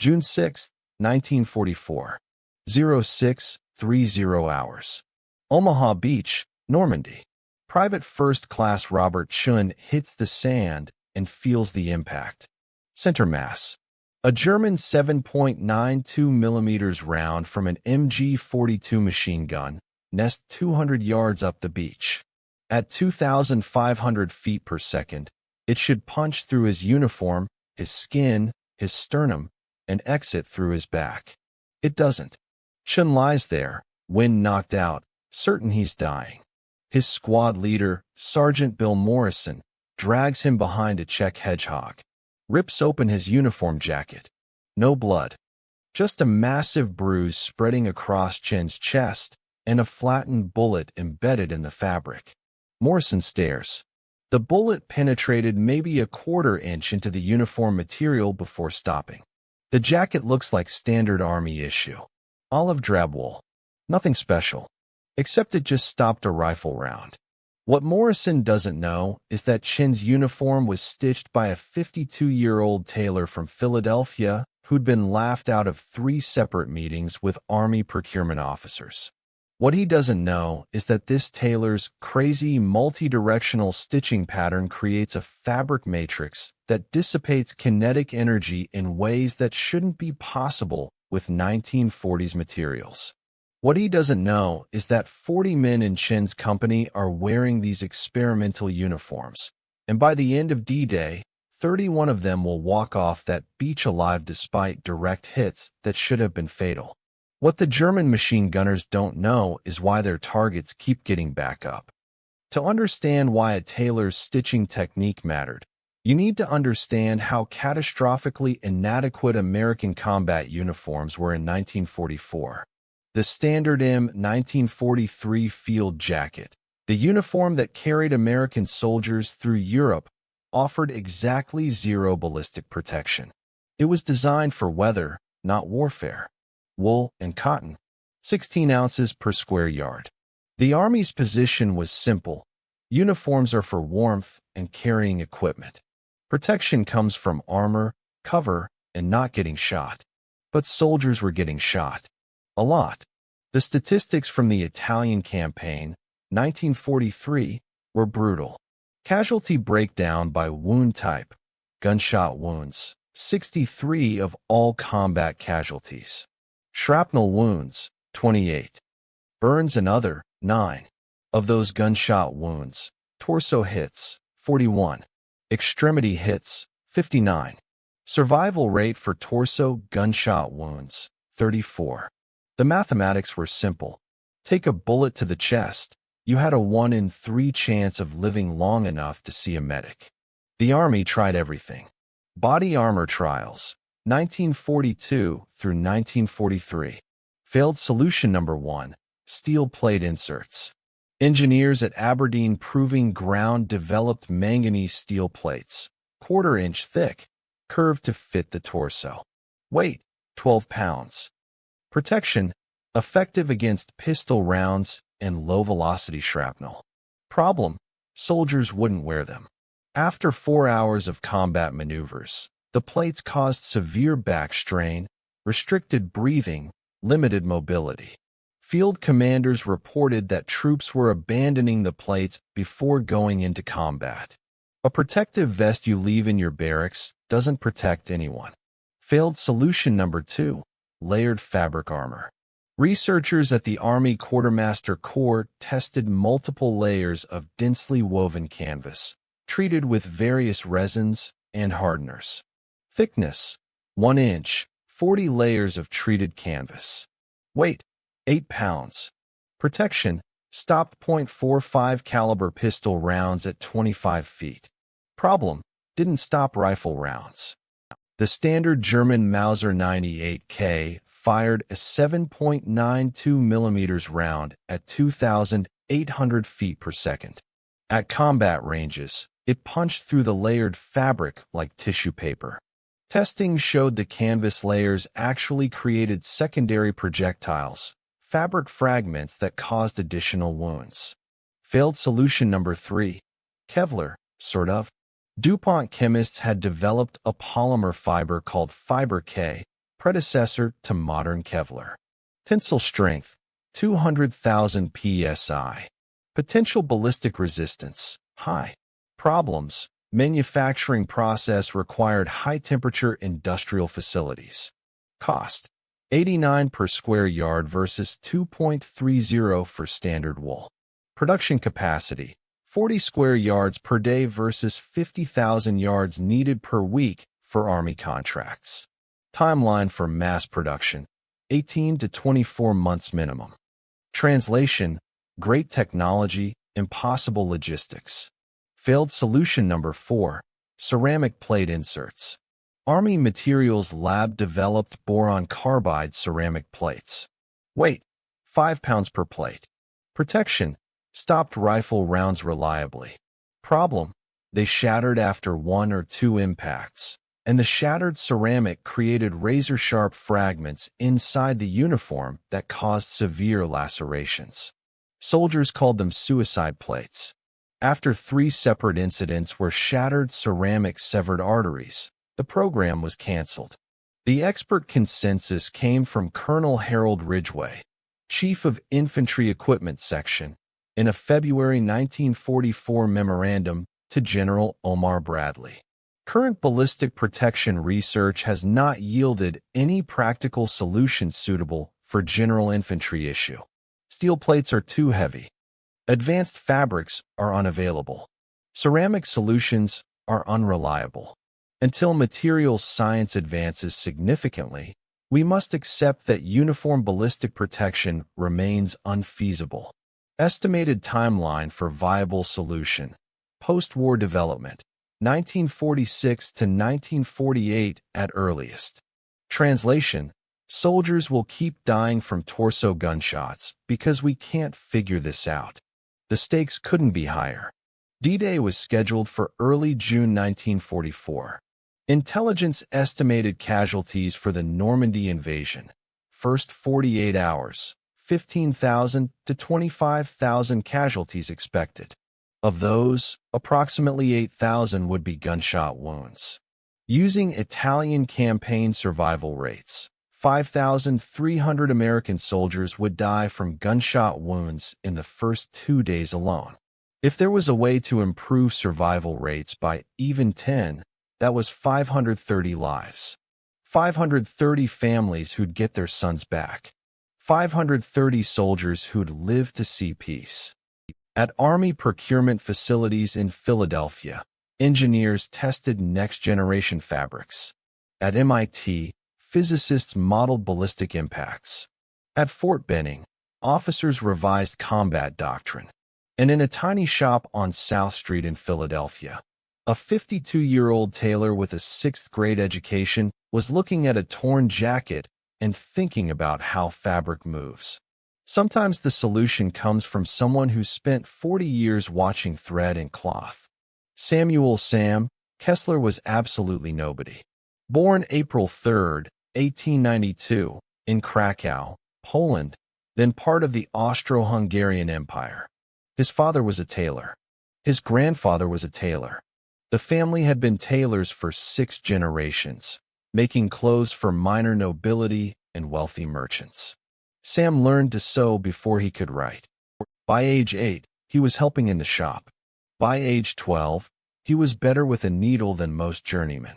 June 6, 1944. 0630 hours. Omaha Beach, Normandy. Private First Class Robert Chun hits the sand and feels the impact. Center mass. A German 7.92 millimeters round from an MG-42 machine gun nests 200 yards up the beach. At 2,500 feet per second, it should punch through his uniform, his skin, his sternum, and exit through his back. It doesn't. Chun lies there, wind knocked out, certain he's dying. His squad leader, Sergeant Bill Morrison, drags him behind a Czech hedgehog, rips open his uniform jacket. No blood. Just a massive bruise spreading across Chun's chest and a flattened bullet embedded in the fabric. Morrison stares. The bullet penetrated maybe a quarter-inch into the uniform material before stopping. The jacket looks like standard army issue. Olive drab wool. Nothing special. Except it just stopped a rifle round. What Morrison doesn't know is that Chun's uniform was stitched by a 52-year-old tailor from Philadelphia who'd been laughed out of 3 separate meetings with Army procurement officers. What he doesn't know is that this tailor's crazy multi-directional stitching pattern creates a fabric matrix that dissipates kinetic energy in ways that shouldn't be possible with 1940s materials. What he doesn't know is that 40 men in Chun's company are wearing these experimental uniforms, and by the end of D-Day, 31 of them will walk off that beach alive despite direct hits that should have been fatal. What the German machine gunners don't know is why their targets keep getting back up. To understand why a tailor's stitching technique mattered, you need to understand how catastrophically inadequate American combat uniforms were in 1944. The standard M1943 field jacket, the uniform that carried American soldiers through Europe, offered exactly 0 ballistic protection. It was designed for weather, not warfare. Wool and cotton, 16 ounces per square yard. The Army's position was simple. Uniforms are for warmth and carrying equipment. Protection comes from armor, cover, and not getting shot. But soldiers were getting shot. A lot. The statistics from the Italian campaign, 1943, were brutal. Casualty breakdown by wound type. Gunshot wounds, 63 of all combat casualties. Shrapnel wounds, 28. Burns and other, 9. Of those gunshot wounds, torso hits, 41. Extremity hits, 59. Survival rate for torso gunshot wounds, 34. The mathematics were simple. Take a bullet to the chest, you had a 1 in 3 chance of living long enough to see a medic. The Army tried everything. Body armor trials, 1942 through 1943. Failed solution number 1, steel plate inserts. Engineers at Aberdeen Proving Ground developed manganese steel plates, quarter-inch thick, curved to fit the torso. Weight, 12 pounds. Protection, effective against pistol rounds and low-velocity shrapnel. Problem, soldiers wouldn't wear them. After 4 hours of combat maneuvers, the plates caused severe back strain, restricted breathing, limited mobility. Field commanders reported that troops were abandoning the plates before going into combat. A protective vest you leave in your barracks doesn't protect anyone. Failed solution number 2, layered fabric armor. Researchers at the Army Quartermaster Corps tested multiple layers of densely woven canvas, treated with various resins and hardeners. Thickness, 1 inch, 40 layers of treated canvas. Weight, 8 pounds. Protection, stopped .45 caliber pistol rounds at 25 feet. Problem, didn't stop rifle rounds. The standard German Mauser 98K fired a 7.92 millimeters round at 2,800 feet per second. At combat ranges, it punched through the layered fabric like tissue paper. Testing showed the canvas layers actually created secondary projectiles, fabric fragments that caused additional wounds. Failed solution number 3, Kevlar, sort of. DuPont chemists had developed a polymer fiber called Fiber K, predecessor to modern Kevlar. Tensile strength, 200,000 psi. Potential ballistic resistance, high. Problems, manufacturing process required high-temperature industrial facilities. Cost, 89 per square yard versus 2.30 for standard wool. Production capacity, 40 square yards per day versus 50,000 yards needed per week for Army contracts. Timeline for mass production, 18 to 24 months minimum. Translation, great technology, impossible logistics. Failed solution number 4, ceramic plate inserts. Army Materials Lab developed boron carbide ceramic plates. Weight, 5 pounds per plate. Protection, stopped rifle rounds reliably. Problem, they shattered after 1 or 2 impacts, and the shattered ceramic created razor-sharp fragments inside the uniform that caused severe lacerations. Soldiers called them suicide plates. After 3 separate incidents where shattered ceramic severed arteries, the program was canceled. The expert consensus came from Colonel Harold Ridgway, Chief of Infantry Equipment Section, in a February 1944 memorandum to General Omar Bradley. Current ballistic protection research has not yielded any practical solution suitable for general infantry issue. Steel plates are too heavy. Advanced fabrics are unavailable. Ceramic solutions are unreliable. Until materials science advances significantly, we must accept that uniform ballistic protection remains unfeasible. Estimated timeline for viable solution. Post-war development, 1946 to 1948 at earliest. Translation, soldiers will keep dying from torso gunshots because we can't figure this out. The stakes couldn't be higher. D-Day was scheduled for early June 1944. Intelligence estimated casualties for the Normandy invasion. First 48 hours, 15,000 to 25,000 casualties expected. Of those, approximately 8,000 would be gunshot wounds. Using Italian campaign survival rates, 5,300 American soldiers would die from gunshot wounds in the first 2 days alone. If there was a way to improve survival rates by even 10, that was 530 lives. 530 families who'd get their sons back. 530 soldiers who'd live to see peace. At Army procurement facilities in Philadelphia, engineers tested next-generation fabrics. At MIT, physicists modeled ballistic impacts. At Fort Benning, officers revised combat doctrine. And in a tiny shop on South Street in Philadelphia, a 52-year-old tailor with a 6th-grade education was looking at a torn jacket and thinking about how fabric moves. Sometimes the solution comes from someone who spent 40 years watching thread and cloth. Sam Kessler was absolutely nobody. Born April 3, 1892, in Krakow, Poland, then part of the Austro-Hungarian Empire. His father was a tailor. His grandfather was a tailor. The family had been tailors for 6 generations, making clothes for minor nobility and wealthy merchants. Sam learned to sew before he could write. By age 8, he was helping in the shop. By age 12, he was better with a needle than most journeymen.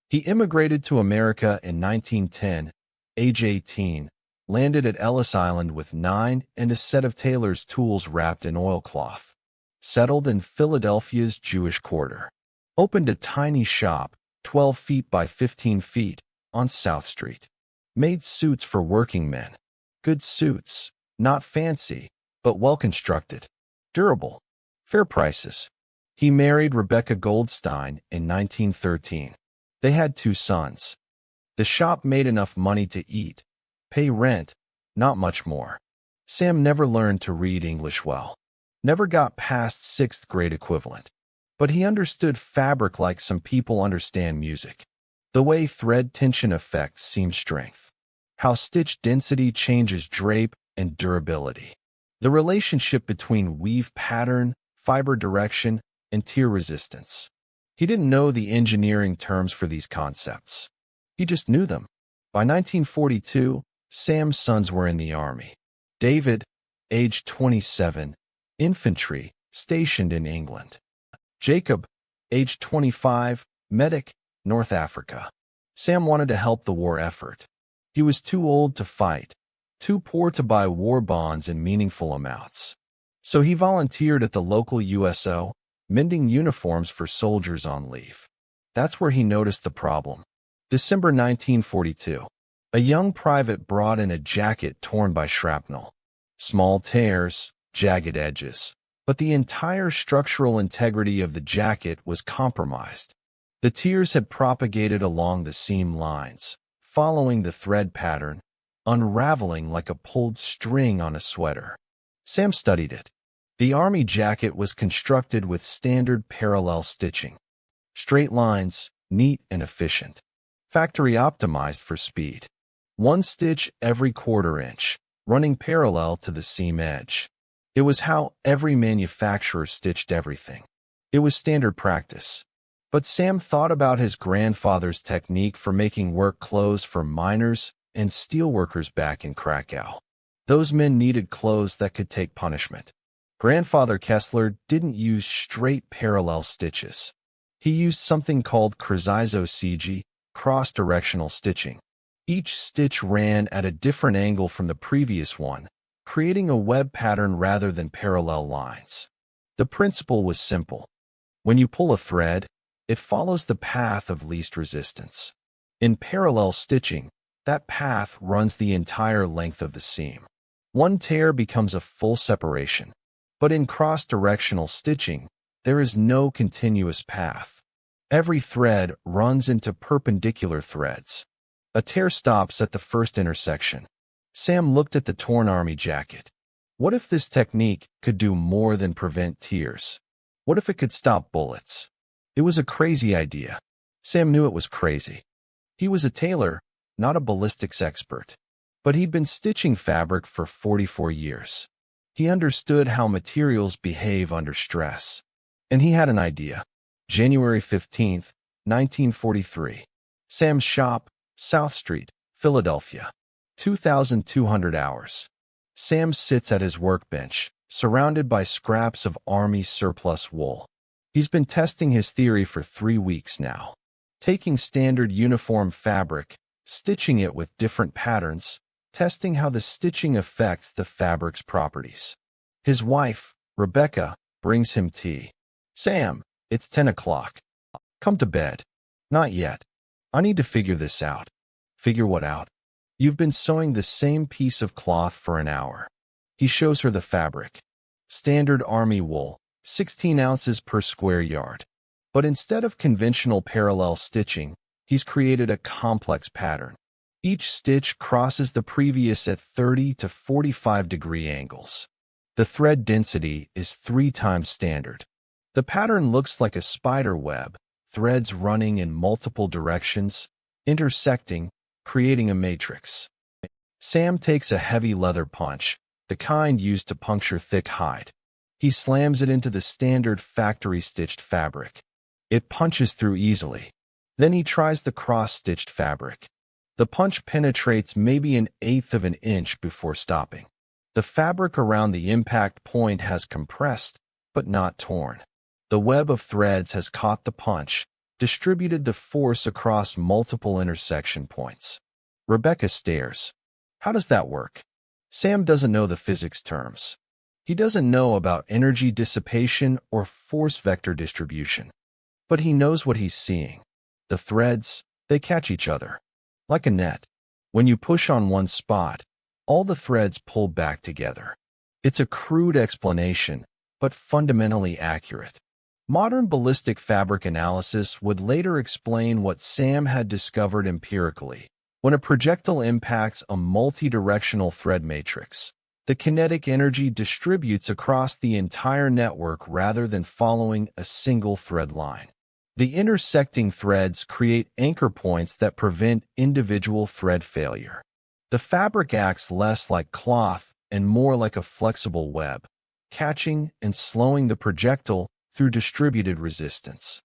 He immigrated to America in 1910, age 18, landed at Ellis Island with 9 and a set of tailor's tools wrapped in oilcloth. Settled in Philadelphia's Jewish quarter. Opened a tiny shop, 12 feet by 15 feet, on South Street. Made suits for working men. Good suits, not fancy, but well-constructed. Durable. Fair prices. He married Rebecca Goldstein in 1913. They had 2 sons. The shop made enough money to eat, pay rent, not much more. Sam never learned to read English well. Never got past 6th grade equivalent. But he understood fabric like some people understand music. The way thread tension affects seam strength. How stitch density changes drape and durability. The relationship between weave pattern, fiber direction, and tear resistance. He didn't know the engineering terms for these concepts. He just knew them. By 1942, Sam's sons were in the Army. David, age 27, infantry, stationed in England. Jacob, age 25, medic, North Africa. Sam wanted to help the war effort. He was too old to fight, too poor to buy war bonds in meaningful amounts. So he volunteered at the local USO, mending uniforms for soldiers on leave. That's where he noticed the problem. December 1942. A young private brought in a jacket torn by shrapnel. Small tears, jagged edges. But the entire structural integrity of the jacket was compromised. The tears had propagated along the seam lines, following the thread pattern, unraveling like a pulled string on a sweater. Sam studied it. The Army jacket was constructed with standard parallel stitching. Straight lines, neat and efficient. Factory optimized for speed. One stitch every quarter inch, running parallel to the seam edge. It was how every manufacturer stitched everything. It was standard practice. But Sam thought about his grandfather's technique for making work clothes for miners and steelworkers back in Krakow. Those men needed clothes that could take punishment. Grandfather Kessler didn't use straight parallel stitches. He used something called cross-directional stitching. Each stitch ran at a different angle from the previous one, creating a web pattern rather than parallel lines. The principle was simple. When you pull a thread, it follows the path of least resistance. In parallel stitching, that path runs the entire length of the seam. One tear becomes a full separation. But in cross-directional stitching, there is no continuous path. Every thread runs into perpendicular threads. A tear stops at the first intersection. Sam looked at the torn Army jacket. What if this technique could do more than prevent tears? What if it could stop bullets? It was a crazy idea. Sam knew it was crazy. He was a tailor, not a ballistics expert. But he'd been stitching fabric for 44 years. He understood how materials behave under stress. And he had an idea. January 15, 1943. Sam's shop, South Street, Philadelphia. 2,200 hours. Sam sits at his workbench, surrounded by scraps of Army surplus wool. He's been testing his theory for 3 weeks now. Taking standard uniform fabric, stitching it with different patterns, testing how the stitching affects the fabric's properties. His wife, Rebecca, brings him tea. Sam, it's 10 o'clock. Come to bed. Not yet. I need to figure this out. Figure what out? You've been sewing the same piece of cloth for an hour. He shows her the fabric. Standard Army wool, 16 ounces per square yard. But instead of conventional parallel stitching, he's created a complex pattern. Each stitch crosses the previous at 30 to 45 degree angles. The thread density is 3 times standard. The pattern looks like a spider web, threads running in multiple directions, intersecting, creating a matrix. Sam takes a heavy leather punch, the kind used to puncture thick hide. He slams it into the standard factory-stitched fabric. It punches through easily. Then he tries the cross-stitched fabric. The punch penetrates maybe 1/8 of an inch before stopping. The fabric around the impact point has compressed, but not torn. The web of threads has caught the punch, distributed the force across multiple intersection points. Rebecca stares. How does that work? Sam doesn't know the physics terms. He doesn't know about energy dissipation or force vector distribution. But he knows what he's seeing. The threads, they catch each other. Like a net. When you push on one spot, all the threads pull back together. It's a crude explanation, but fundamentally accurate. Modern ballistic fabric analysis would later explain what Sam had discovered empirically. When a projectile impacts a multi-directional thread matrix, the kinetic energy distributes across the entire network rather than following a single thread line. The intersecting threads create anchor points that prevent individual thread failure. The fabric acts less like cloth and more like a flexible web, catching and slowing the projectile through distributed resistance.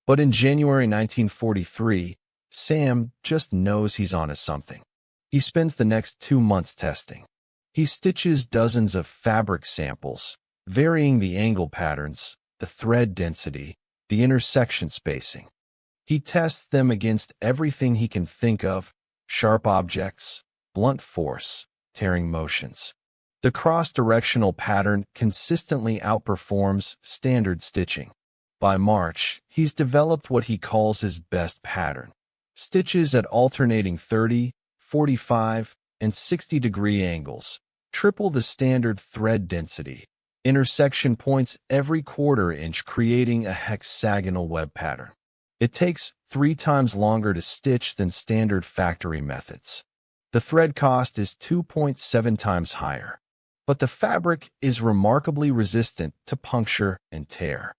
But in January 1943, Sam just knows he's onto something. He spends the next 2 months testing. He stitches dozens of fabric samples, varying the angle patterns, the thread density, the intersection spacing. He tests them against everything he can think of: sharp objects, blunt force, tearing motions. The cross-directional pattern consistently outperforms standard stitching. By March, he's developed what he calls his best pattern. Stitches at alternating 30, 45, and 60-degree angles, triple the standard thread density, intersection points every quarter-inch, creating a hexagonal web pattern. It takes 3 times longer to stitch than standard factory methods. The thread cost is 2.7 times higher, but the fabric is remarkably resistant to puncture and tear.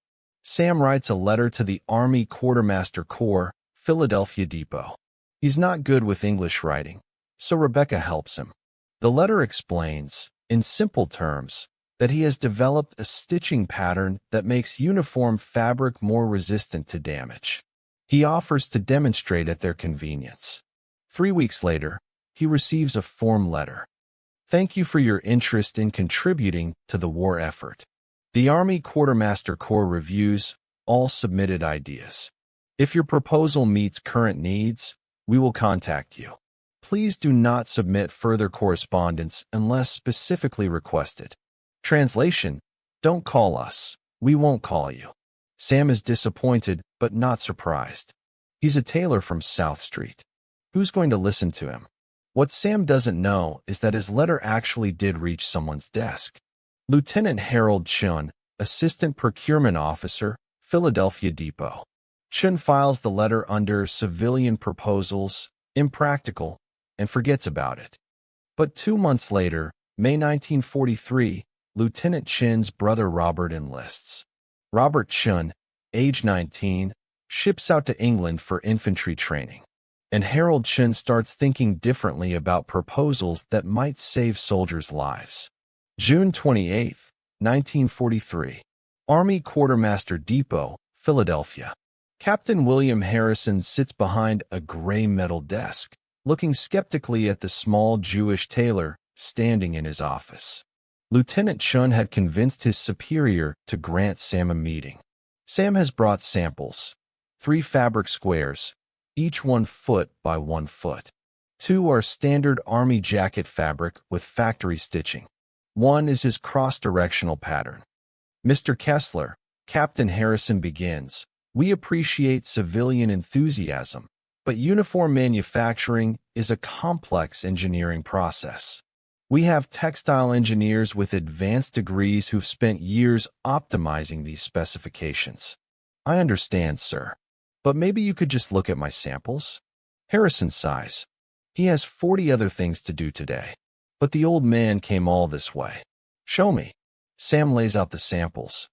Sam writes a letter to the Army Quartermaster Corps, Philadelphia Depot. He's not good with English writing, so Rebecca helps him. The letter explains, in simple terms, that he has developed a stitching pattern that makes uniform fabric more resistant to damage. He offers to demonstrate at their convenience. 3 weeks later, he receives a form letter. Thank you for your interest in contributing to the war effort. The Army Quartermaster Corps reviews all submitted ideas. If your proposal meets current needs, we will contact you. Please do not submit further correspondence unless specifically requested. Translation: don't call us. We won't call you. Sam is disappointed, but not surprised. He's a tailor from South Street. Who's going to listen to him? What Sam doesn't know is that his letter actually did reach someone's desk. Lieutenant Harold Chun, Assistant Procurement Officer, Philadelphia Depot. Chun files the letter under Civilian Proposals, Impractical, and forgets about it. But 2 months later, May 1943, Lieutenant Chun's brother Robert enlists. Robert Chun, age 19, ships out to England for infantry training. And Harold Chun starts thinking differently about proposals that might save soldiers' lives. June 28, 1943. Army Quartermaster Depot, Philadelphia. Captain William Harrison sits behind a gray metal desk, looking skeptically at the small Jewish tailor standing in his office. Lieutenant Chun had convinced his superior to grant Sam a meeting. Sam has brought samples: 3 fabric squares, each 1 foot by 1 foot. 2 are standard Army jacket fabric with factory stitching. 1 is his cross-directional pattern. Mr. Kessler, Captain Harrison begins, we appreciate civilian enthusiasm, but uniform manufacturing is a complex engineering process. We have textile engineers with advanced degrees who've spent years optimizing these specifications. I understand, sir, but maybe you could just look at my samples? Harrison sighs. He has 40 other things to do today. But the old man came all this way. Show me. Sam lays out the samples.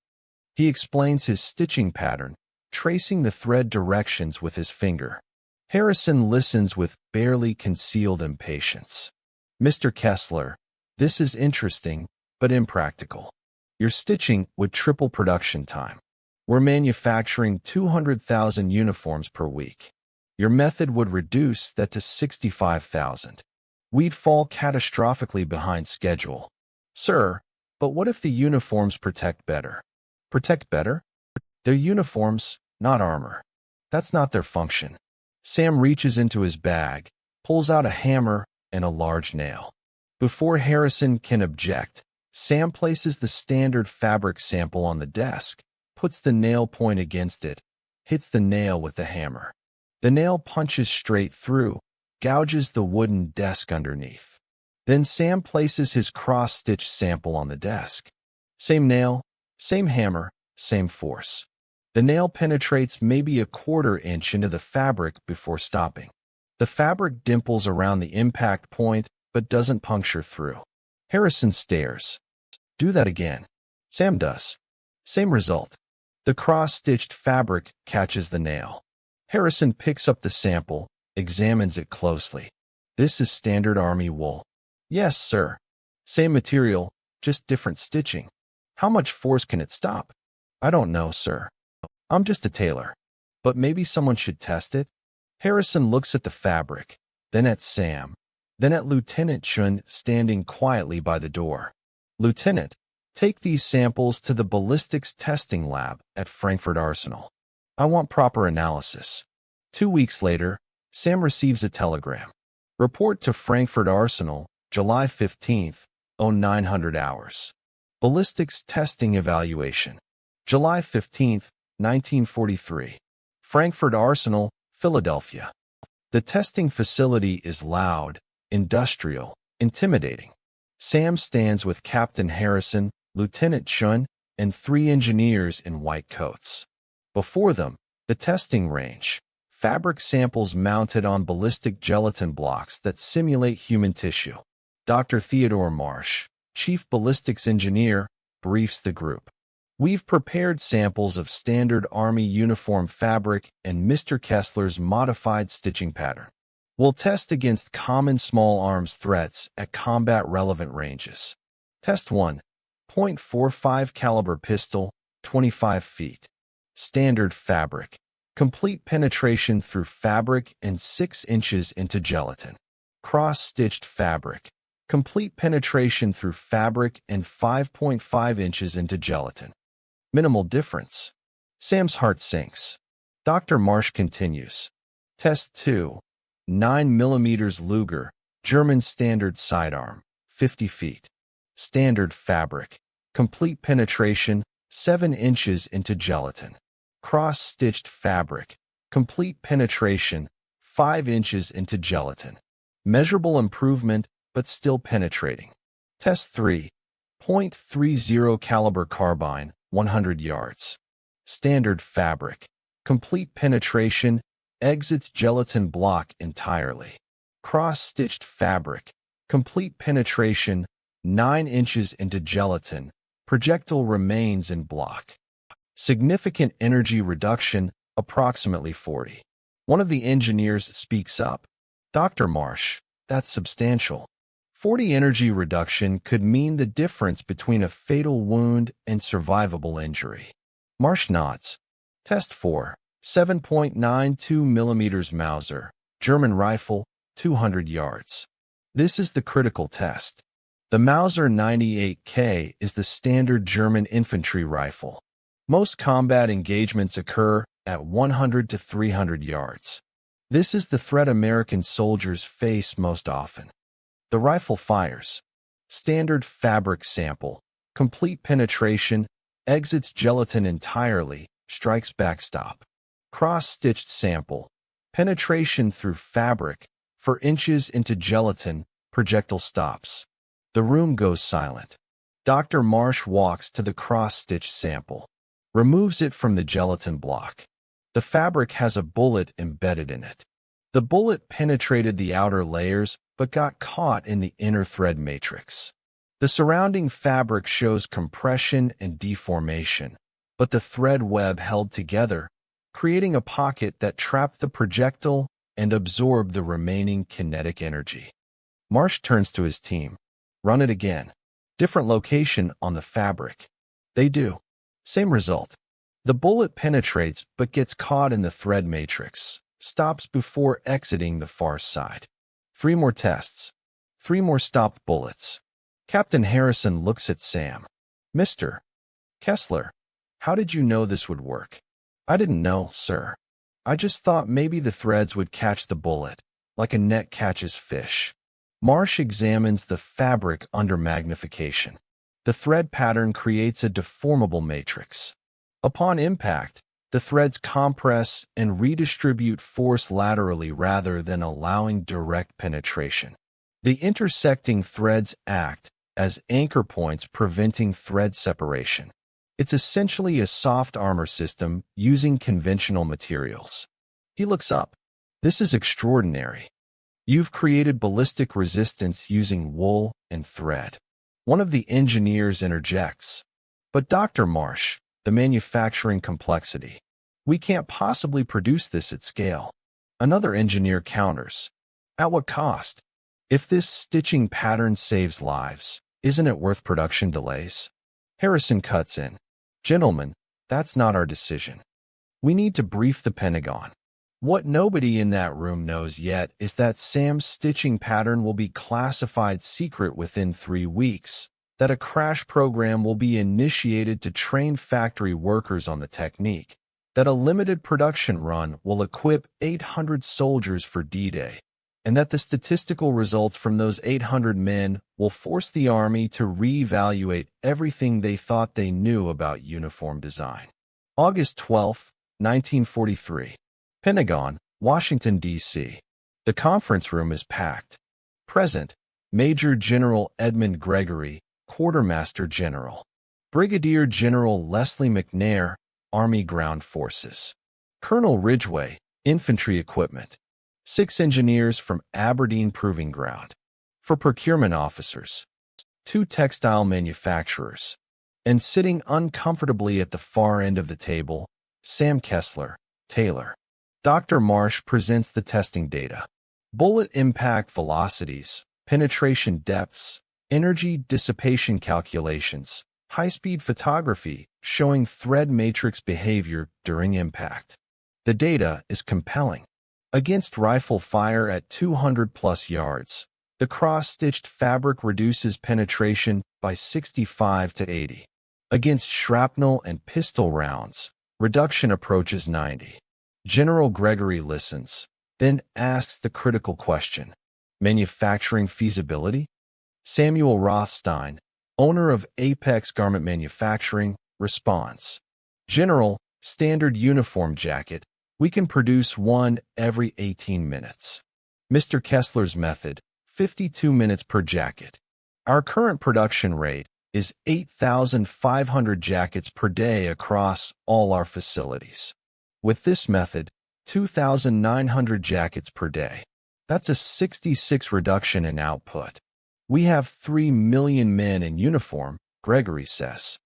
He explains his stitching pattern, tracing the thread directions with his finger. Harrison listens with barely concealed impatience. Mr. Kessler, this is interesting, but impractical. Your stitching would triple production time. We're manufacturing 200,000 uniforms per week. Your method would reduce that to 65,000. We'd fall catastrophically behind schedule. Sir, but what if the uniforms protect better? Protect better? They're uniforms, not armor. That's not their function. Sam reaches into his bag, pulls out a hammer and a large nail. Before Harrison can object, Sam places the standard fabric sample on the desk, puts the nail point against it, hits the nail with the hammer. The nail punches straight through, gouges the wooden desk underneath. Then Sam places his cross-stitch sample on the desk. Same nail, same hammer, same force. The nail penetrates maybe a quarter-inch into the fabric before stopping. The fabric dimples around the impact point but doesn't puncture through. Harrison stares. Do that again. Sam does. Same result. The cross-stitched fabric catches the nail. Harrison picks up the sample, examines it closely. This is standard Army wool. Yes, sir. Same material, just different stitching. How much force can it stop? I don't know, sir. I'm just a tailor. But maybe someone should test it? Harrison looks at the fabric, then at Sam, then at Lieutenant Chun standing quietly by the door. Lieutenant, take these samples to the ballistics testing lab at Frankfurt Arsenal. I want proper analysis. 2 weeks later, Sam receives a telegram. Report to Frankfurt Arsenal, July 15th, 0900 hours. Ballistics testing evaluation. July 15th, 1943. Frankfurt Arsenal, Philadelphia. The testing facility is loud, industrial, intimidating. Sam stands with Captain Harrison, Lieutenant Chun, and 3 engineers in white coats. Before them, the testing range. Fabric samples mounted on ballistic gelatin blocks that simulate human tissue. Dr. Theodore Marsh, Chief Ballistics Engineer, briefs the group. We've prepared samples of standard Army uniform fabric and Mr. Kessler's modified stitching pattern. We'll test against common small arms threats at combat-relevant ranges. Test 1. .45 caliber pistol, 25 feet. Standard fabric. Complete penetration through fabric and 6 inches into gelatin. Cross-stitched fabric. Complete penetration through fabric and 5.5 inches into gelatin. Minimal difference. Sam's heart sinks. Dr. Marsh continues. Test 2. 9 mm Luger, German standard sidearm, 50 feet. Standard fabric. Complete penetration, 7 inches into gelatin. Cross-stitched fabric. Complete penetration, 5 inches into gelatin. Measurable improvement, but still penetrating. Test 3. .30 caliber carbine, 100 yards. Standard fabric. Complete penetration, exits gelatin block entirely. Cross-stitched fabric. Complete penetration, 9 inches into gelatin. Projectile remains in block. Significant energy reduction, approximately 40. One of the engineers speaks up. Dr. Marsh, that's substantial. 40 energy reduction could mean the difference between a fatal wound and survivable injury. Marsh nods. Test 4. 7.92 mm Mauser, German rifle, 200 yards. This is the critical test. The Mauser 98K is the standard German infantry rifle. Most combat engagements occur at 100 to 300 yards. This is the threat American soldiers face most often. The rifle fires. Standard fabric sample. Complete penetration. Exits gelatin entirely. Strikes backstop. Cross-stitched sample. Penetration through fabric. For inches into gelatin. Projectile stops. The room goes silent. Dr. Marsh walks to the cross-stitched sample. Removes it from the gelatin block. The fabric has a bullet embedded in it. The bullet penetrated the outer layers but got caught in the inner thread matrix. The surrounding fabric shows compression and deformation, but the thread web held together, creating a pocket that trapped the projectile and absorbed the remaining kinetic energy. Marsh turns to his team. Run it again. Different location on the fabric. They do. Same result. The bullet penetrates but gets caught in the thread matrix, stops before exiting the far side. 3 more tests. 3 more stopped bullets. Captain Harrison looks at Sam. Mr. Kessler, how did you know this would work? I didn't know, sir. I just thought maybe the threads would catch the bullet, like a net catches fish. Marsh examines the fabric under magnification. The thread pattern creates a deformable matrix. Upon impact, the threads compress and redistribute force laterally rather than allowing direct penetration. The intersecting threads act as anchor points preventing thread separation. It's essentially a soft armor system using conventional materials. He looks up. This is extraordinary. You've created ballistic resistance using wool and thread. One of the engineers interjects. But Dr. Marsh, the manufacturing complexity. We can't possibly produce this at scale. Another engineer counters. At what cost? If this stitching pattern saves lives, isn't it worth production delays? Harrison cuts in. Gentlemen, that's not our decision. We need to brief the Pentagon. What nobody in that room knows yet is that Sam's stitching pattern will be classified secret within 3 weeks, that a crash program will be initiated to train factory workers on the technique, that a limited production run will equip 800 soldiers for D-Day, and that the statistical results from those 800 men will force the Army to reevaluate everything they thought they knew about uniform design. August 12, 1943. Pentagon, Washington, D.C. The conference room is packed. Present, Major General Edmund Gregory, Quartermaster General. Brigadier General Leslie McNair, Army Ground Forces. Colonel Ridgway, Infantry Equipment. 6 engineers from Aberdeen Proving Ground. For procurement officers. 2 textile manufacturers. And sitting uncomfortably at the far end of the table, Sam Kessler, Tailor. Dr. Marsh presents the testing data. Bullet impact velocities, penetration depths, energy dissipation calculations, high-speed photography showing thread matrix behavior during impact. The data is compelling. Against rifle fire at 200+ yards, the cross-stitched fabric reduces penetration by 65 to 80. Against shrapnel and pistol rounds, reduction approaches 90. General Gregory listens, then asks the critical question. Manufacturing feasibility? Samuel Rothstein, owner of Apex Garment Manufacturing, responds. General, standard uniform jacket, we can produce one every 18 minutes. Mr. Kessler's method, 52 minutes per jacket. Our current production rate is 8,500 jackets per day across all our facilities. With this method, 2,900 jackets per day. That's a 66% reduction in output. We have 3 million men in uniform, Gregory says.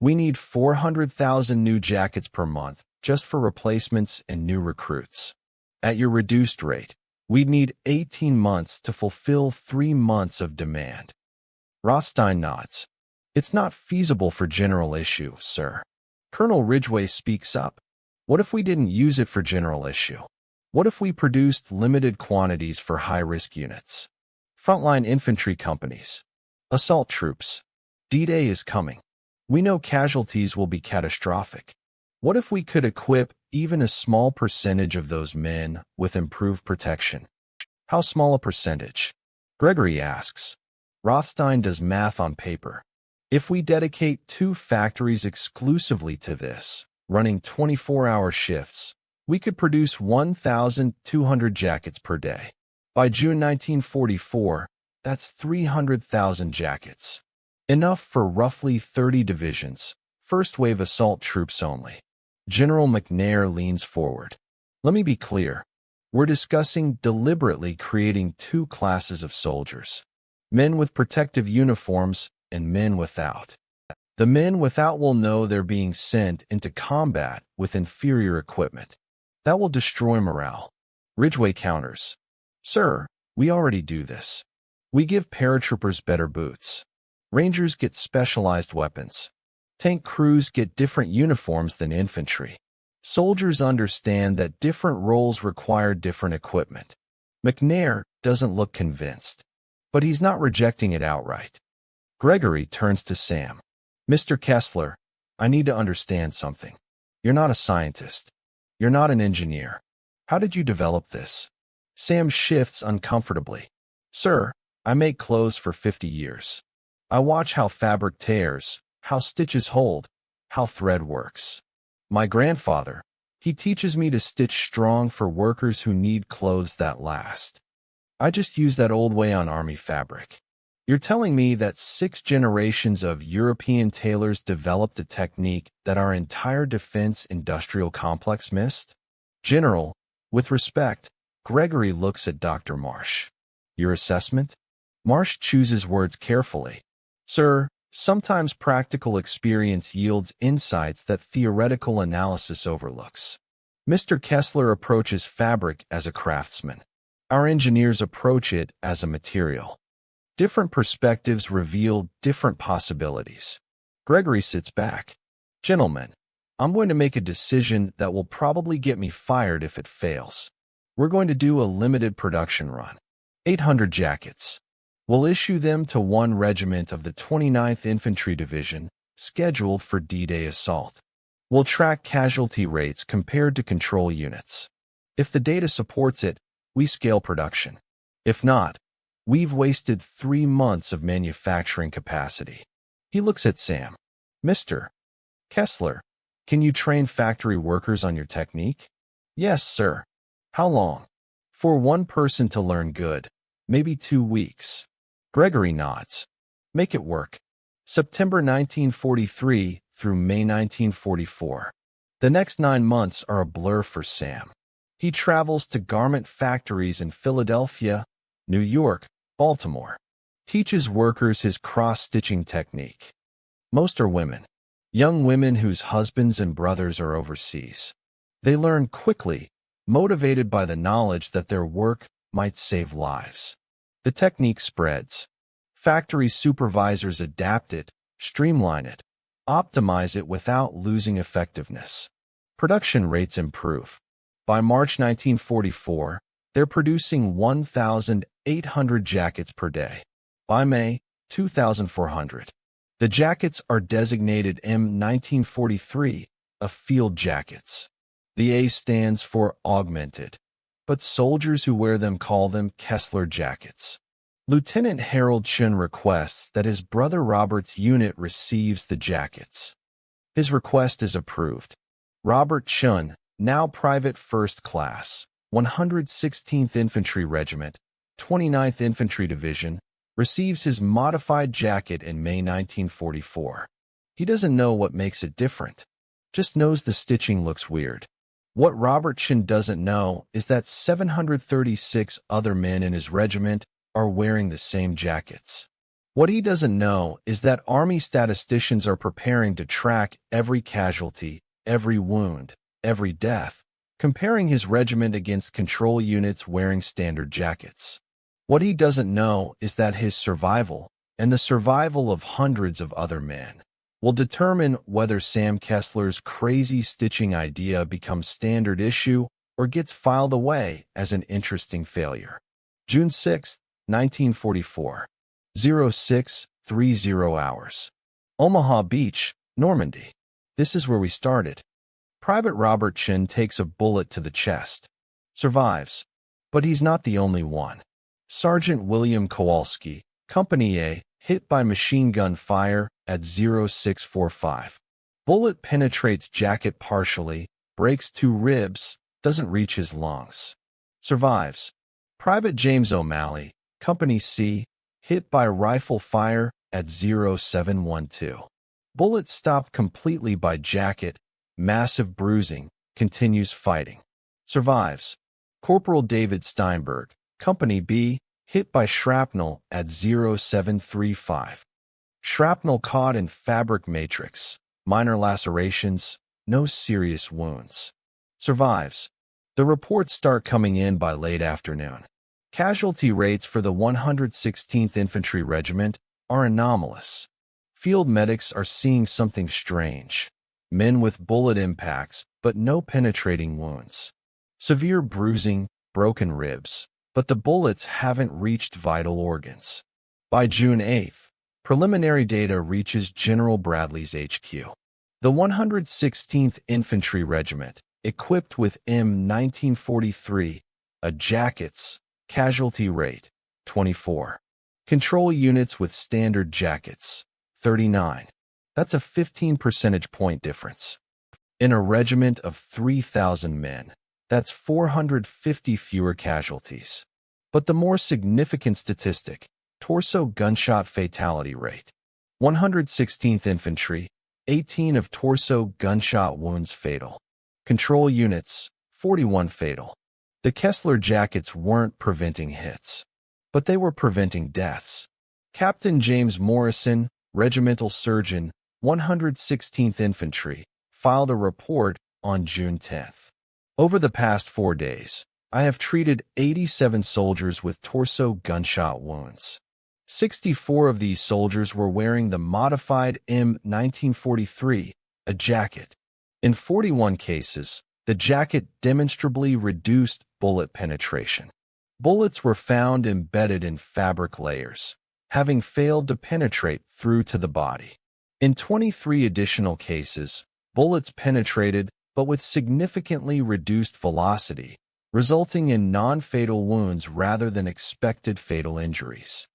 We need 400,000 new jackets per month just for replacements and new recruits. At your reduced rate, we'd need 18 months to fulfill 3 months of demand. Rothstein nods. It's not feasible for general issue, sir. Colonel Ridgway speaks up. What if we didn't use it for general issue? What if we produced limited quantities for high-risk units? Frontline infantry companies. Assault troops. D-Day is coming. We know casualties will be catastrophic. What if we could equip even a small percentage of those men with improved protection? How small a percentage? Gregory asks. Rothstein does math on paper. If we dedicate 2 factories exclusively to this, running 24-hour shifts, we could produce 1,200 jackets per day. By June 1944, that's 300,000 jackets. Enough for roughly 30 divisions, first-wave assault troops only. General McNair leans forward. Let me be clear. We're discussing deliberately creating 2 classes of soldiers. Men with protective uniforms and men without. The men without will know they're being sent into combat with inferior equipment. That will destroy morale. Ridgway counters. Sir, we already do this. We give paratroopers better boots. Rangers get specialized weapons. Tank crews get different uniforms than infantry. Soldiers understand that different roles require different equipment. McNair doesn't look convinced, but he's not rejecting it outright. Gregory turns to Sam. Mr. Kessler, I need to understand something. You're not a scientist. You're not an engineer. How did you develop this? Sam shifts uncomfortably. Sir, I make clothes for 50 years. I watch how fabric tears, how stitches hold, how thread works. My grandfather, he teaches me to stitch strong for workers who need clothes that last. I just use that old way on Army fabric. You're telling me that 6 generations of European tailors developed a technique that our entire defense industrial complex missed? General, with respect, Gregory looks at Dr. Marsh. Your assessment? Marsh chooses words carefully. Sir, sometimes practical experience yields insights that theoretical analysis overlooks. Mr. Kessler approaches fabric as a craftsman. Our engineers approach it as a material. Different perspectives reveal different possibilities. Gregory sits back. Gentlemen, I'm going to make a decision that will probably get me fired if it fails. We're going to do a limited production run. 800 jackets. We'll issue them to one regiment of the 29th Infantry Division, scheduled for D-Day assault. We'll track casualty rates compared to control units. If the data supports it, we scale production. If not, we've wasted 3 months of manufacturing capacity. He looks at Sam. Mr. Kessler, can you train factory workers on your technique? Yes, sir. How long? For one person to learn good, maybe 2 weeks. Gregory nods. Make it work. September 1943 through May 1944. The next 9 months are a blur for Sam. He travels to garment factories in Philadelphia, New York, Baltimore. Teaches workers his cross-stitching technique. Most are women. Young women whose husbands and brothers are overseas. They learn quickly, motivated by the knowledge that their work might save lives. The technique spreads. Factory supervisors adapt it, streamline it, optimize it without losing effectiveness. Production rates improve. By March 1944, they're producing 1,800 jackets per day. By May, 2,400. The jackets are designated M1943, a field jackets. The A stands for augmented, but soldiers who wear them call them Kessler jackets. Lieutenant Harold Chun requests that his brother Robert's unit receives the jackets. His request is approved. Robert Chun, now Private First Class, 116th Infantry Regiment, 29th Infantry Division, receives his modified jacket in May 1944. He doesn't know what makes it different, just knows the stitching looks weird. What Robert Chun doesn't know is that 736 other men in his regiment are wearing the same jackets. What he doesn't know is that Army statisticians are preparing to track every casualty, every wound, every death, comparing his regiment against control units wearing standard jackets. What he doesn't know is that his survival, and the survival of hundreds of other men, will determine whether Sam Kessler's crazy stitching idea becomes standard issue or gets filed away as an interesting failure. June 6, 1944. 0630 hours. Omaha Beach, Normandy. This is where we started. Private Robert Chun takes a bullet to the chest. Survives. But he's not the only one. Sergeant William Kowalski, Company A, hit by machine gun fire at 0645. Bullet penetrates jacket partially, breaks 2 ribs, doesn't reach his lungs. Survives. Private James O'Malley, Company C, hit by rifle fire at 0712. Bullet stopped completely by jacket, massive bruising, continues fighting. Survives. Corporal David Steinberg, Company B, hit by shrapnel at 0735. Shrapnel caught in fabric matrix, minor lacerations, no serious wounds. Survives. The reports start coming in by late afternoon. Casualty rates for the 116th Infantry Regiment are anomalous. Field medics are seeing something strange. Men with bullet impacts, but no penetrating wounds. Severe bruising, broken ribs, but the bullets haven't reached vital organs. By June 8th, preliminary data reaches General Bradley's HQ. The 116th Infantry Regiment, equipped with M1943, jackets, casualty rate, 24. Control units with standard jackets, 39. That's a 15 percentage point difference. In a regiment of 3,000 men, that's 450 fewer casualties. But the more significant statistic, torso gunshot fatality rate. 116th Infantry, 18 of torso gunshot wounds fatal. Control units, 41 fatal. The Kessler jackets weren't preventing hits, but they were preventing deaths. Captain James Morrison, regimental surgeon, 116th Infantry, filed a report on June 10th. Over the past 4 days, I have treated 87 soldiers with torso gunshot wounds. 64 of these soldiers were wearing the modified M1943, a jacket. In 41 cases, the jacket demonstrably reduced bullet penetration. Bullets were found embedded in fabric layers, having failed to penetrate through to the body. In 23 additional cases, bullets penetrated but with significantly reduced velocity, resulting in non-fatal wounds rather than expected fatal injuries.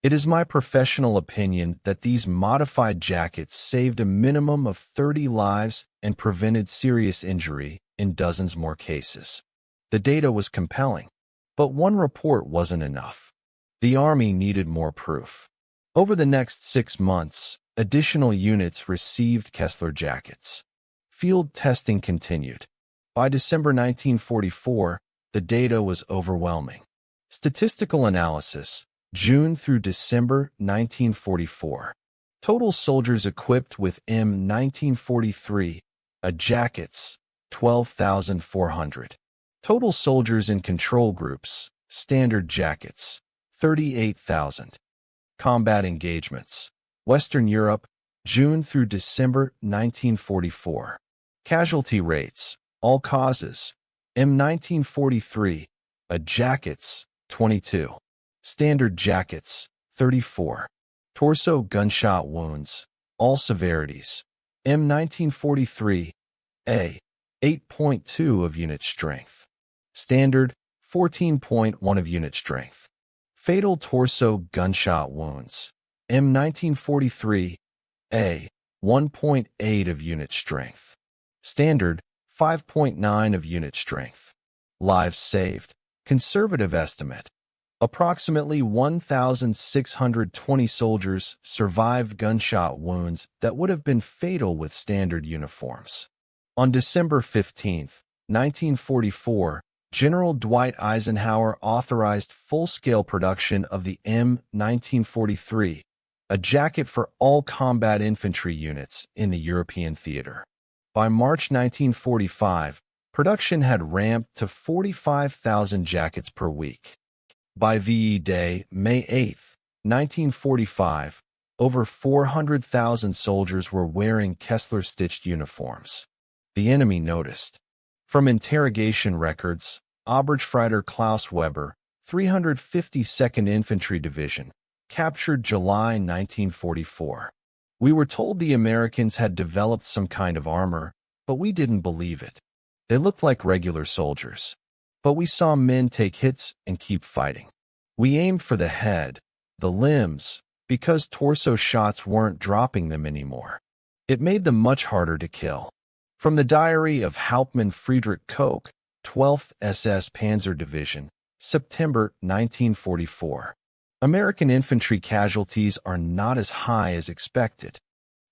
It is my professional opinion that these modified jackets saved a minimum of 30 lives and prevented serious injury in dozens more cases. The data was compelling, but one report wasn't enough. The Army needed more proof. Over the next 6 months, additional units received Kessler jackets. Field testing continued. By December 1944, the data was overwhelming. Statistical analysis, June through December 1944. Total soldiers equipped with M1943 jackets, 12,400. Total soldiers in control groups, standard jackets, 38,000. Combat engagements, Western Europe, June through December 1944. Casualty rates, all causes, M1943 jackets, 22. Standard jackets, 34. Torso gunshot wounds, all severities, M1943 8.2 of unit strength. Standard, 14.1 of unit strength. Fatal torso gunshot wounds, M1943 1.8 of unit strength. Standard, 5.9 of unit strength. Lives saved, conservative estimate. Approximately 1,620 soldiers survived gunshot wounds that would have been fatal with standard uniforms. On December 15, 1944, General Dwight Eisenhower authorized full-scale production of the M1943, a jacket for all combat infantry units in the European theater. By March 1945, production had ramped to 45,000 jackets per week. By VE Day, May 8, 1945, over 400,000 soldiers were wearing Kessler-stitched uniforms. The enemy noticed. From interrogation records, Oberstfreiter Klaus Weber, 352nd Infantry Division, captured July 1944. We were told the Americans had developed some kind of armor, but we didn't believe it. They looked like regular soldiers. But we saw men take hits and keep fighting. We aimed for the head, the limbs, because torso shots weren't dropping them anymore. It made them much harder to kill. From the diary of Hauptmann Friedrich Koch, 12th SS Panzer Division, September 1944. American infantry casualties are not as high as expected.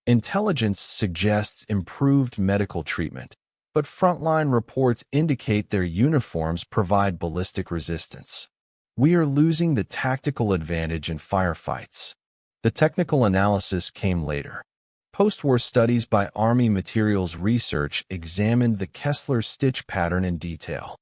Intelligence suggests improved medical treatment, but frontline reports indicate their uniforms provide ballistic resistance. We are losing the tactical advantage in firefights. The technical analysis came later. Post-war studies by Army Materials Research examined the Kessler stitch pattern in detail.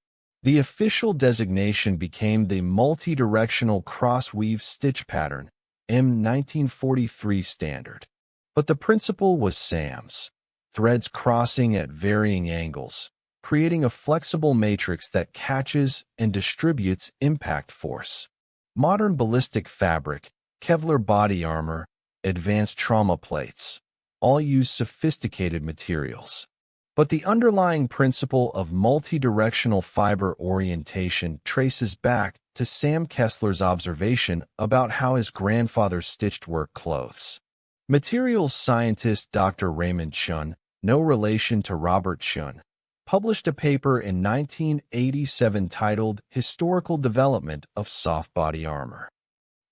The official designation became the multi-directional cross-weave stitch pattern, M1943 standard. But the principle was Sam's. Threads crossing at varying angles, creating a flexible matrix that catches and distributes impact force. Modern ballistic fabric, Kevlar body armor, advanced trauma plates, all use sophisticated materials. But the underlying principle of multi-directional fiber orientation traces back to Sam Kessler's observation about how his grandfather stitched work clothes. Materials scientist Dr. Raymond Chun, no relation to Robert Chun, published a paper in 1987 titled Historical Development of Soft Body Armor.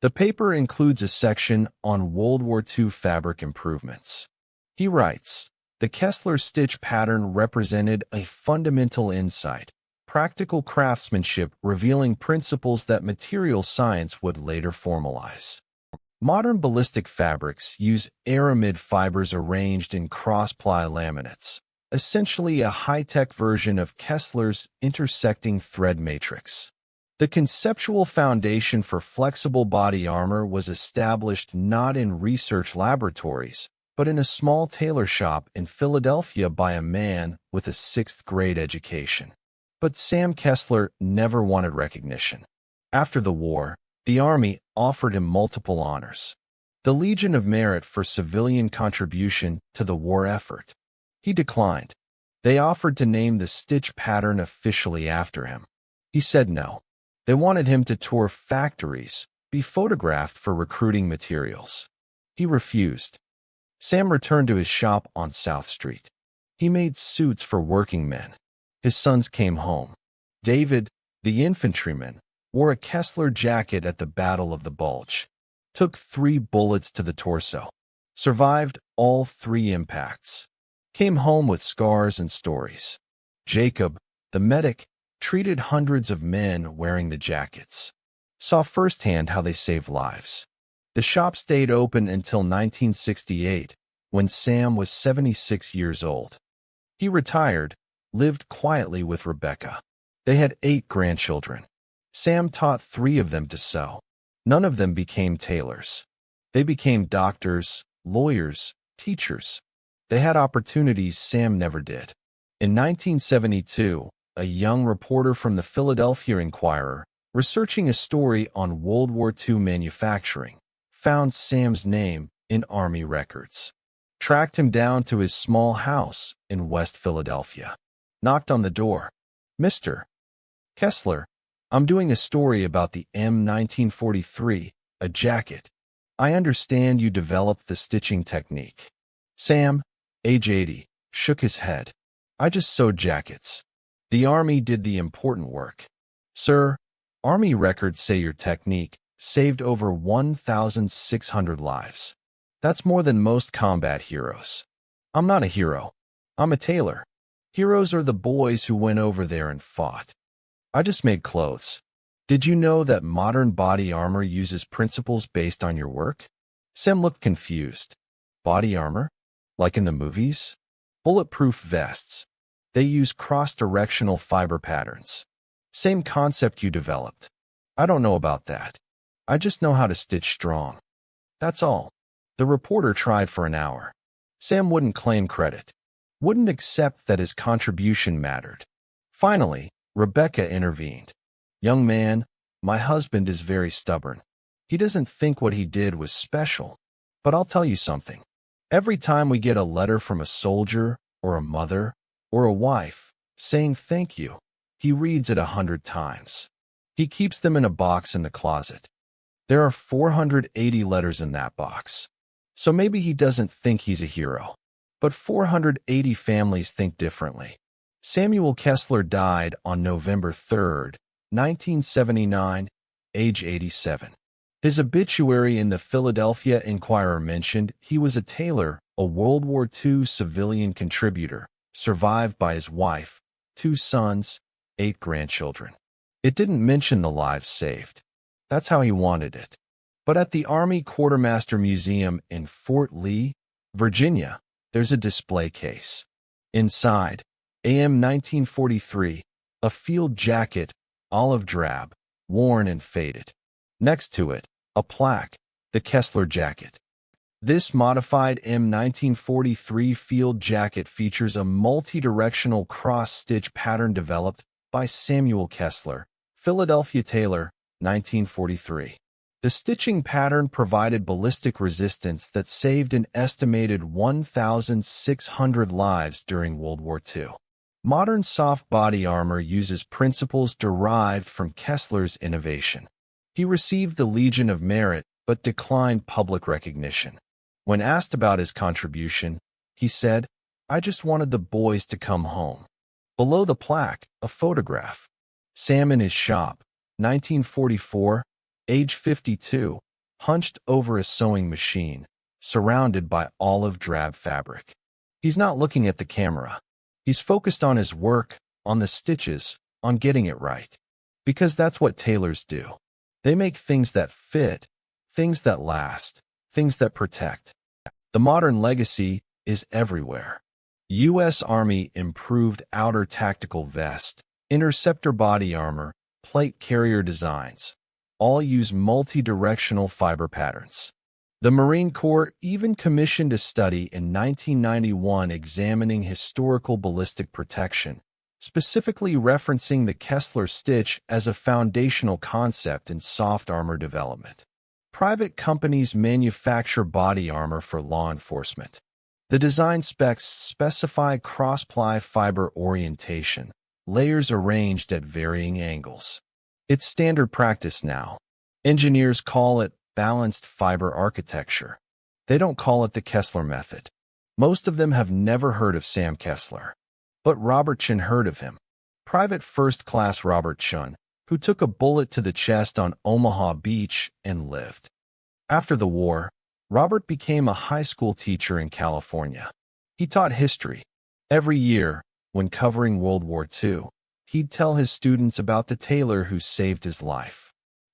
The paper includes a section on World War II fabric improvements. He writes, the Kessler stitch pattern represented a fundamental insight, practical craftsmanship revealing principles that material science would later formalize. Modern ballistic fabrics use aramid fibers arranged in cross-ply laminates, essentially a high-tech version of Kessler's intersecting thread matrix. The conceptual foundation for flexible body armor was established not in research laboratories, but in a small tailor shop in Philadelphia by a man with a sixth-grade education. But Sam Kessler never wanted recognition. After the war, the Army offered him multiple honors. The Legion of Merit for civilian contribution to the war effort. He declined. They offered to name the stitch pattern officially after him. He said no. They wanted him to tour factories, be photographed for recruiting materials. He refused. Sam returned to his shop on South Street. He made suits for working men. His sons came home. David, the infantryman, wore a Kessler jacket at the Battle of the Bulge. Took 3 bullets to the torso. Survived all 3 impacts. Came home with scars and stories. Jacob, the medic, treated hundreds of men wearing the jackets. Saw firsthand how they saved lives. The shop stayed open until 1968, when Sam was 76 years old. He retired, lived quietly with Rebecca. They had 8 grandchildren. Sam taught 3 of them to sew. None of them became tailors. They became doctors, lawyers, teachers. They had opportunities Sam never did. In 1972, a young reporter from the Philadelphia Inquirer, researching a story on World War II manufacturing, found Sam's name in Army records. Tracked him down to his small house in West Philadelphia. Knocked on the door. "Mr. Kessler, I'm doing a story about the M1943, a jacket. I understand you developed the stitching technique." Sam, age 80, shook his head. "I just sewed jackets. The Army did the important work." "Sir, Army records say your technique saved over 1,600 lives. That's more than most combat heroes." "I'm not a hero. I'm a tailor. Heroes are the boys who went over there and fought. I just made clothes." "Did you know that modern body armor uses principles based on your work?" Sam looked confused. "Body armor? Like in the movies?" "Bulletproof vests. They use cross-directional fiber patterns. Same concept you developed." "I don't know about that. I just know how to stitch strong. That's all." The reporter tried for an hour. Sam wouldn't claim credit. Wouldn't accept that his contribution mattered. Finally, Rebecca intervened. "Young man, my husband is very stubborn. He doesn't think what he did was special. But I'll tell you something. Every time we get a letter from a soldier or a mother or a wife saying thank you, he reads it 100 times. He keeps them in a box in the closet. There are 480 letters in that box. So maybe he doesn't think he's a hero. But 480 families think differently." Samuel Kessler died on November 3, 1979, age 87. His obituary in the Philadelphia Inquirer mentioned he was a tailor, a World War II civilian contributor, survived by his wife, 2 sons, 8 grandchildren. It didn't mention the lives saved. That's how he wanted it. But at the Army Quartermaster Museum in Fort Lee, Virginia, there's a display case. Inside, AM 1943, a field jacket, olive drab, worn and faded. Next to it, a plaque, the Kessler jacket. This modified M1943 field jacket features a multi-directional cross-stitch pattern developed by Samuel Kessler, Philadelphia tailor, 1943. The stitching pattern provided ballistic resistance that saved an estimated 1,600 lives during World War II. Modern soft body armor uses principles derived from Kessler's innovation. He received the Legion of Merit but declined public recognition. When asked about his contribution, he said, "I just wanted the boys to come home." Below the plaque, a photograph. Sam in his shop, 1944, age 52, hunched over a sewing machine, surrounded by olive drab fabric. He's not looking at the camera. He's focused on his work, on the stitches, on getting it right. Because that's what tailors do. They make things that fit, things that last, things that protect. The modern legacy is everywhere. U.S. Army improved outer tactical vest, interceptor body armor, plate carrier designs. All use multi-directional fiber patterns. The Marine Corps even commissioned a study in 1991 examining historical ballistic protection, specifically referencing the Kessler stitch as a foundational concept in soft armor development. Private companies manufacture body armor for law enforcement. The design specs specify cross-ply fiber orientation, layers arranged at varying angles. It's standard practice now. Engineers call it balanced fiber architecture. They don't call it the Kessler method. Most of them have never heard of Sam Kessler. But Robert Chun heard of him. Private First Class Robert Chun, who took a bullet to the chest on Omaha Beach and lived. After the war, Robert became a high school teacher in California. He taught history. Every year, when covering World War II, he'd tell his students about the tailor who saved his life.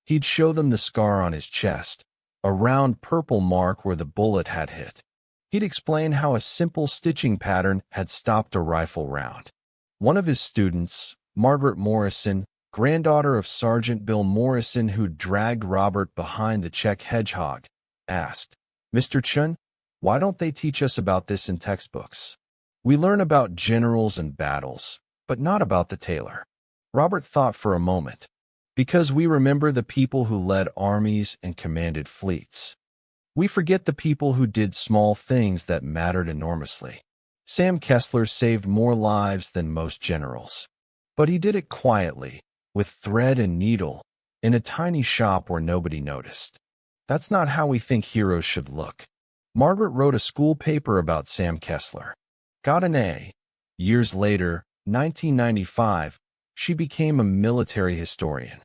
He'd show them the scar on his chest, a round purple mark where the bullet had hit. He'd explain how a simple stitching pattern had stopped a rifle round. One of his students, Margaret Morrison, granddaughter of Sergeant Bill Morrison who dragged Robert behind the Czech hedgehog, asked, "Mr. Chun, why don't they teach us about this in textbooks? We learn about generals and battles, but not about the tailor." Robert thought for a moment. Because we remember the people who led armies and commanded fleets. We forget the people who did small things that mattered enormously. Sam Kessler saved more lives than most generals. But he did it quietly, with thread and needle, in a tiny shop where nobody noticed. That's not how we think heroes should look. Margaret wrote a school paper about Sam Kessler. Got an A. Years later, 1995, she became a military historian.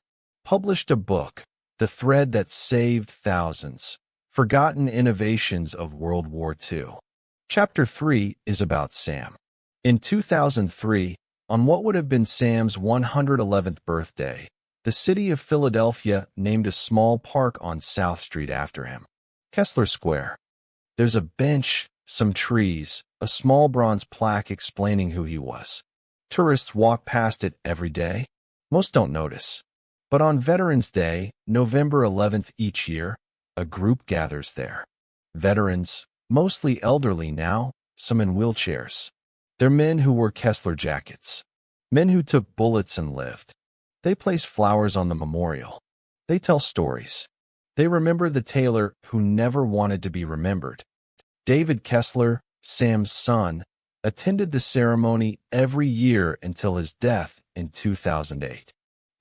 Published a book, The Thread That Saved Thousands, Forgotten Innovations of World War II. Chapter 3 is about Sam. In 2003, on what would have been Sam's 111th birthday, the city of Philadelphia named a small park on South Street after him. Kessler Square. There's a bench, some trees, a small bronze plaque explaining who he was. Tourists walk past it every day. Most don't notice. But on Veterans Day, November 11th each year, a group gathers there. Veterans, mostly elderly now, some in wheelchairs. They're men who wore Kessler jackets. Men who took bullets and lived. They place flowers on the memorial. They tell stories. They remember the tailor who never wanted to be remembered. David Kessler, Sam's son, attended the ceremony every year until his death in 2008.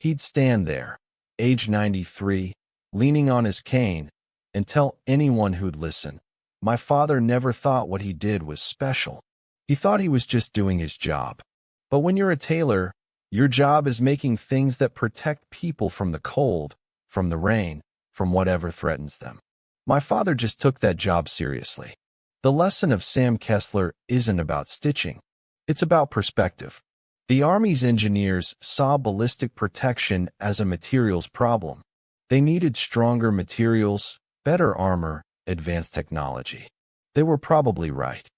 He'd stand there, age 93, leaning on his cane, and tell anyone who'd listen, "My father never thought what he did was special. He thought he was just doing his job. But when you're a tailor, your job is making things that protect people from the cold, from the rain, from whatever threatens them. My father just took that job seriously." The lesson of Sam Kessler isn't about stitching. It's about perspective. The Army's engineers saw ballistic protection as a materials problem. They needed stronger materials, better armor, advanced technology. They were probably right.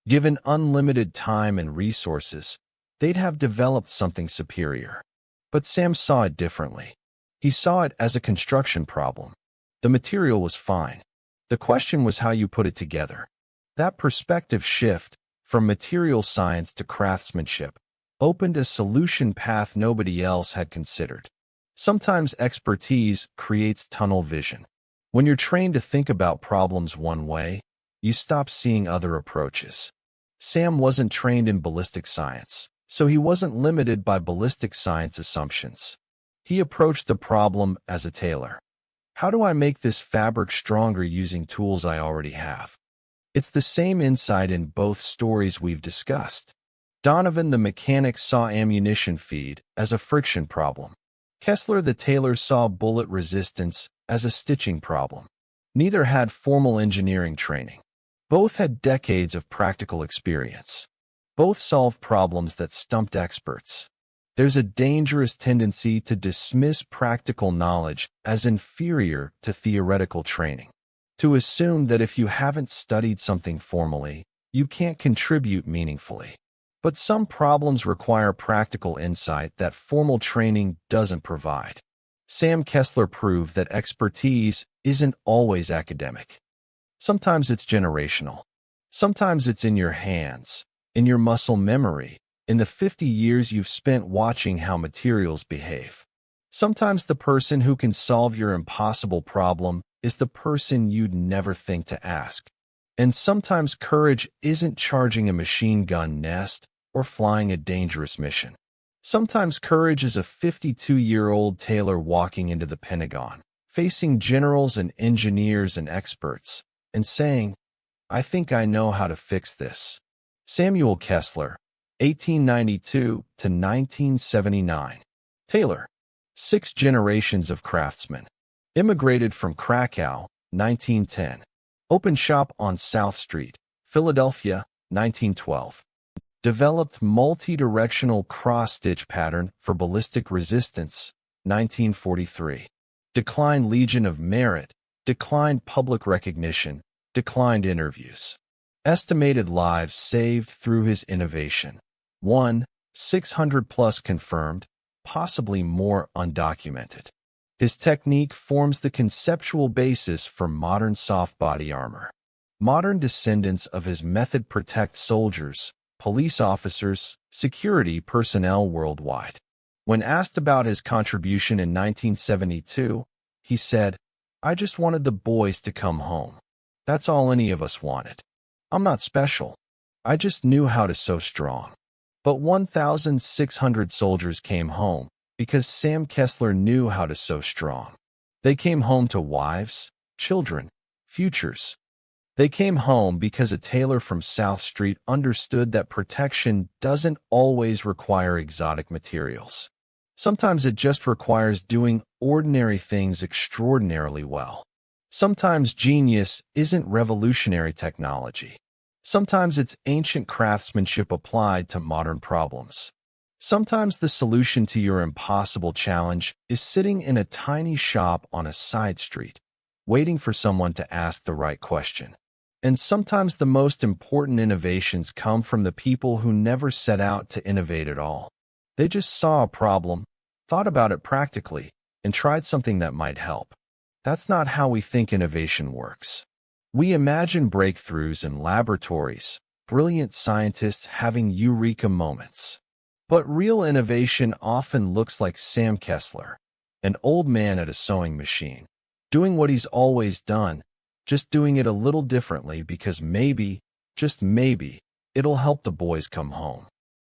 Given unlimited time and resources, they'd have developed something superior. But Sam saw it differently. He saw it as a construction problem. The material was fine. The question was how you put it together. That perspective shift, from material science to craftsmanship, opened a solution path nobody else had considered. Sometimes expertise creates tunnel vision. When you're trained to think about problems one way, you stop seeing other approaches. Sam wasn't trained in ballistic science, so he wasn't limited by ballistic science assumptions. He approached the problem as a tailor. How do I make this fabric stronger using tools I already have? It's the same insight in both stories we've discussed. Donovan the mechanic saw ammunition feed as a friction problem. Kessler the tailor saw bullet resistance as a stitching problem. Neither had formal engineering training. Both had decades of practical experience. Both solved problems that stumped experts. There's a dangerous tendency to dismiss practical knowledge as inferior to theoretical training. To assume that if you haven't studied something formally, you can't contribute meaningfully. But some problems require practical insight that formal training doesn't provide. Sam Kessler proved that expertise isn't always academic. Sometimes it's generational. Sometimes it's in your hands, in your muscle memory, in the 50 years you've spent watching how materials behave. Sometimes the person who can solve your impossible problem is the person you'd never think to ask. And sometimes courage isn't charging a machine gun nest or flying a dangerous mission. Sometimes courage is a 52-year-old Tailor walking into the Pentagon, facing generals and engineers and experts, and saying, "I think I know how to fix this." Samuel Kessler, 1892 to 1979. Tailor, 6 generations of craftsman. Immigrated from Krakow, 1910. Opened shop on South Street, Philadelphia, 1912. Developed multi-directional cross-stitch pattern for ballistic resistance, 1943. Declined Legion of Merit, declined public recognition, declined interviews. Estimated lives saved through his innovation. 1. 600 plus confirmed, possibly more undocumented. His technique forms the conceptual basis for modern soft body armor. Modern descendants of his method protect soldiers, police officers, security personnel worldwide. When asked about his contribution in 1972, he said, "I just wanted the boys to come home. That's all any of us wanted. I'm not special. I just knew how to sew strong." But 1,600 soldiers came home because Sam Kessler knew how to sew strong. They came home to wives, children, futures. They came home because a tailor from South Street understood that protection doesn't always require exotic materials. Sometimes it just requires doing ordinary things extraordinarily well. Sometimes genius isn't revolutionary technology. Sometimes it's ancient craftsmanship applied to modern problems. Sometimes the solution to your impossible challenge is sitting in a tiny shop on a side street, waiting for someone to ask the right question. And sometimes the most important innovations come from the people who never set out to innovate at all. They just saw a problem, thought about it practically, and tried something that might help. That's not how we think innovation works. We imagine breakthroughs in laboratories, brilliant scientists having eureka moments. But real innovation often looks like Sam Kessler, an old man at a sewing machine, doing what he's always done, just doing it a little differently because maybe, just maybe, it'll help the boys come home.